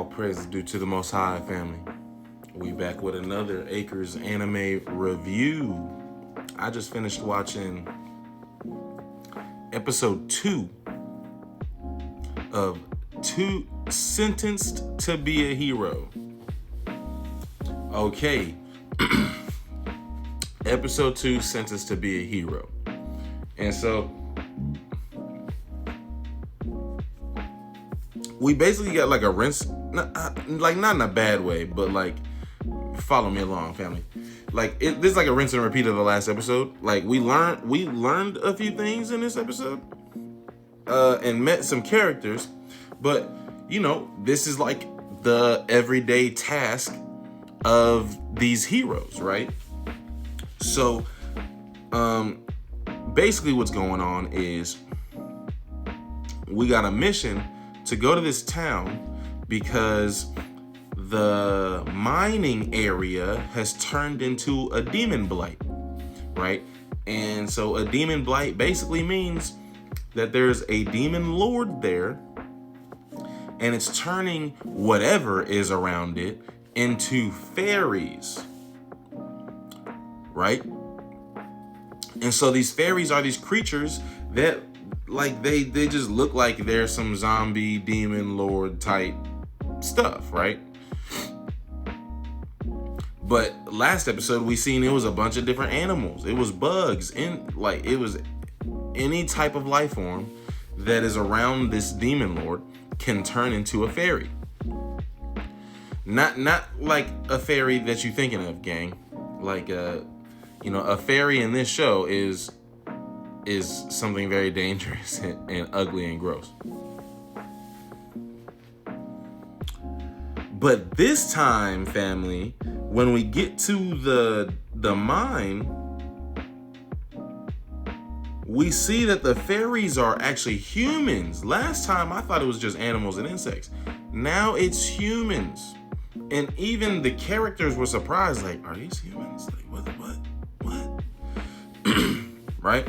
All praise is due to the Most High, family. We back with another Acres anime review. I just finished watching episode 2 of Sentenced to be a Hero. Okay. Episode 2, Sentenced to be a Hero. And so we basically got like a rinse, not in a bad way, but like, follow me along, family. Like this is like a rinse and repeat of the last episode. Like we learned a few things in this episode, and met some characters, but you know, this is like the everyday task of these heroes, right? So, basically what's going on is we got a mission to go to this town because the mining area has turned into a demon blight, right? And so a demon blight basically means that there's a demon lord there and it's turning whatever is around it into fairies, right? And so these fairies are these creatures that like they just look like they're some zombie demon lord type stuff, right? But last episode we seen it was a bunch of different animals. It was bugs, it was any type of life form that is around this demon lord can turn into a fairy. Not like a fairy that you're thinking of, gang. Like a fairy in this show is something very dangerous and ugly and gross. But this time, family, when we get to the mine, we see that the fairies are actually humans. Last time I thought it was just animals and insects. Now it's humans. And even the characters were surprised, like, are these humans? Like, what? Right?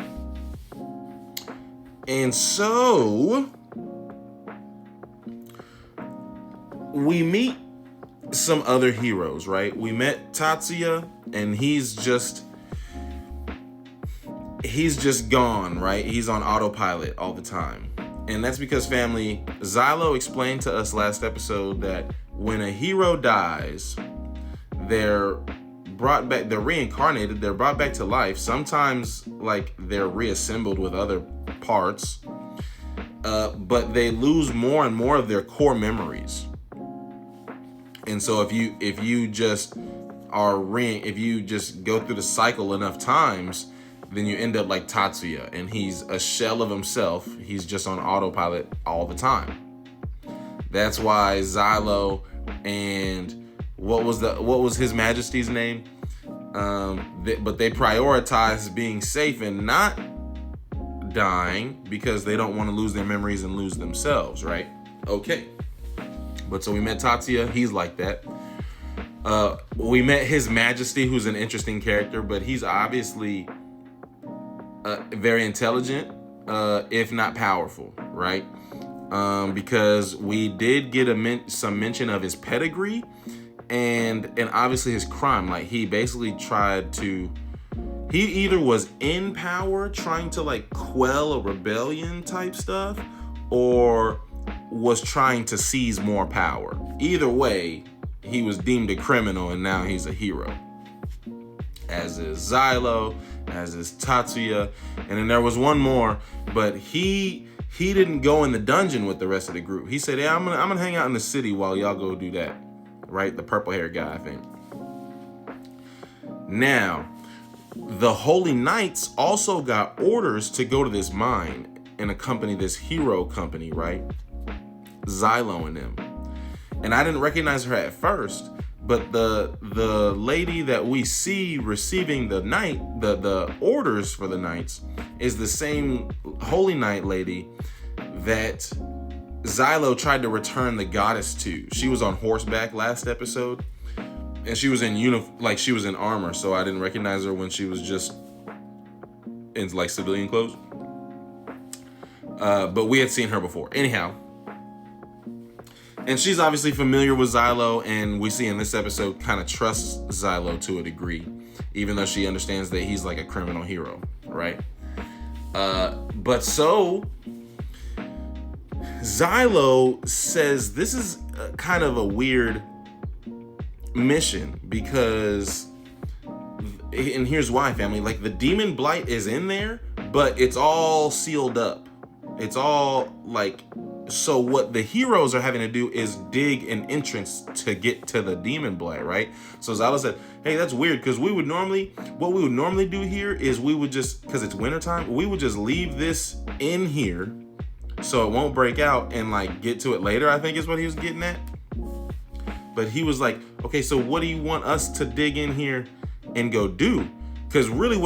And so we meet some other heroes, right? We met Tatsuya, and he's just gone, right? He's on autopilot all the time. And that's because, family, Xylo explained to us last episode that when a hero dies, they're reincarnated, they're brought back to life. Sometimes like they're reassembled with other parts, but they lose more and more of their core memories. And so if you just go through the cycle enough times, then you end up like Tatsuya, and he's a shell of himself. He's just on autopilot all the time. That's why Xylo and what was His Majesty's name? But they prioritize being safe and not dying because they don't want to lose their memories and lose themselves, right? Okay. But so we met Tatsuya, he's like that. We met His Majesty, who's an interesting character, but he's obviously very intelligent, if not powerful, right? Because we did get some mention of his pedigree and obviously his crime. Like he basically he either was in power trying to like quell a rebellion type stuff, or was trying to seize more power. Either way, he was deemed a criminal and now he's a hero. As is Xylo, as is Tatsuya, and then there was one more, but he didn't go in the dungeon with the rest of the group. He said, "Yeah, I'm gonna hang out in the city while y'all go do that." Right, the purple hair guy, I think. Now, the Holy Knights also got orders to go to this mine and accompany this hero company, right? Xylo and them. And I didn't recognize her at first, but the lady that we see receiving the orders for the knights is the same Holy Knight lady that Xylo tried to return the goddess to. She was on horseback last episode, and she was in she was in armor, so I didn't recognize her when she was just in like civilian clothes. But we had seen her before. Anyhow, And she's obviously familiar with Xylo, and we see in this episode kind of trusts Xylo to a degree, even though she understands that he's like a criminal hero, right? But so Xylo says this is kind of a weird mission because, and here's why, family, like the demon blight is in there, but it's all sealed up. It's all like, so what the heroes are having to do is dig an entrance to get to the demon blight, right? So Xylo said, hey, that's weird, because what we would normally do here is we would just, because it's wintertime, we would just leave this in here so it won't break out and like get to it later, I think is what he was getting at. But he was like, okay, so what do you want us to dig in here and go do? Because really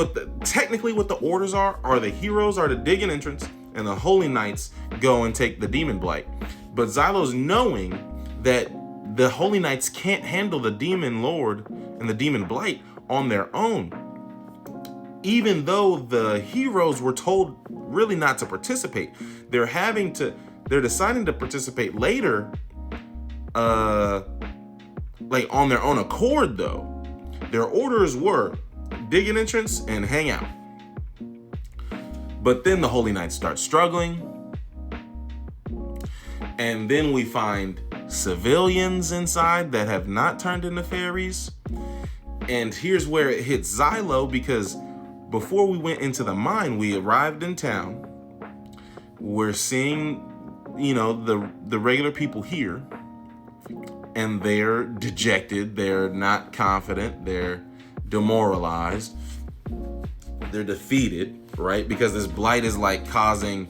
technically what the orders are the heroes are to dig an entrance and the holy knights go and take the demon blight. But Xylo's knowing that the holy knights can't handle the demon lord and the demon blight on their own. Even though the heroes were told really not to participate, they're deciding to participate later, like on their own accord though. Their orders were dig an entrance and hang out. But then the holy knights start struggling. And then we find civilians inside that have not turned into fairies. And here's where it hits Xylo, because before we went into the mine, we arrived in town. We're seeing, the regular people here, and they're dejected. They're not confident. They're demoralized. They're defeated, right? Because this blight is like causing,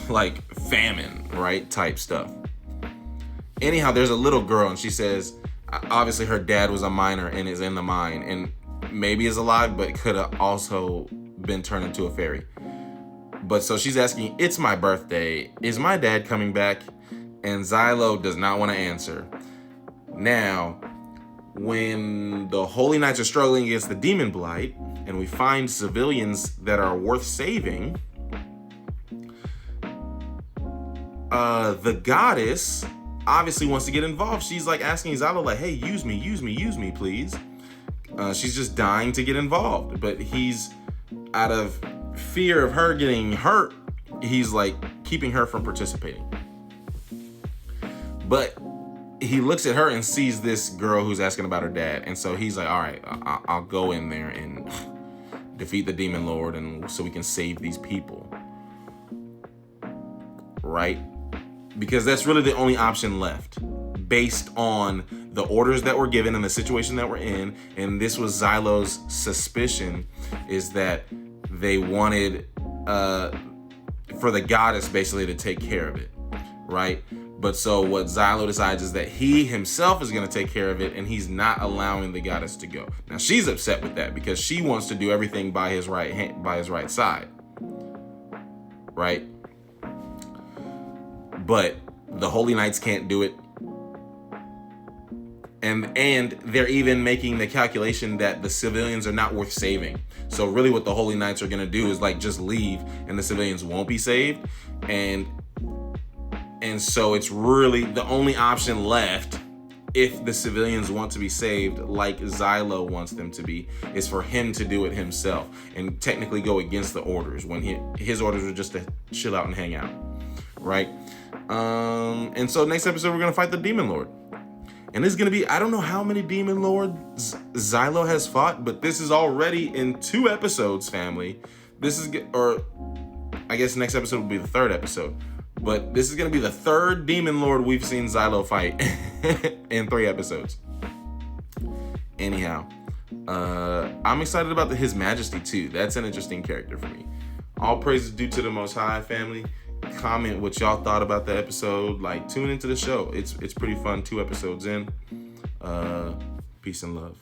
like famine, right? Type stuff. Anyhow, there's a little girl, and she says, obviously her dad was a miner and is in the mine, and maybe is alive, but could have also been turned into a fairy. But so she's asking, it's my birthday. Is my dad coming back? And Xylo does not want to answer. Now, when the Holy Knights are struggling against the demon blight, and we find civilians that are worth saving, the goddess obviously wants to get involved. She's like asking Xylo, like, hey, use me, please. She's just dying to get involved, but he's, out of fear of her getting hurt, he's like keeping her from participating. But he looks at her and sees this girl who's asking about her dad, and so he's like, all right, I'll go in there and defeat the demon lord, and so we can save these people, right? Because that's really the only option left based on the orders that were given and the situation that we're in. And this was Xylo's suspicion, is that they wanted for the goddess basically to take care of it, right? But so what Xylo decides is that he himself is going to take care of it, and he's not allowing the goddess to go. Now she's upset with that because she wants to do everything by his right hand, by his right side, right? But the Holy Knights can't do it. And they're even making the calculation that the civilians are not worth saving. So really what the Holy Knights are going to do is like just leave, and the civilians won't be saved. And so it's really the only option left, if the civilians want to be saved like Xylo wants them to be, is for him to do it himself and technically go against the orders, when his orders were just to chill out and hang out, right? And so next episode, we're going to fight the Demon Lord. And this is going to be, I don't know how many Demon Lords Xylo has fought, but this is already in 2 episodes, family. This is, or I guess next episode will be the 3rd episode. But this is going to be the 3rd Demon Lord we've seen Xylo fight in 3 episodes. Anyhow, I'm excited about His Majesty too. That's an interesting character for me. All praise is due to the Most High, family. Comment what y'all thought about the episode. Like, tune into the show. It's pretty fun. 2 episodes in. Peace and love.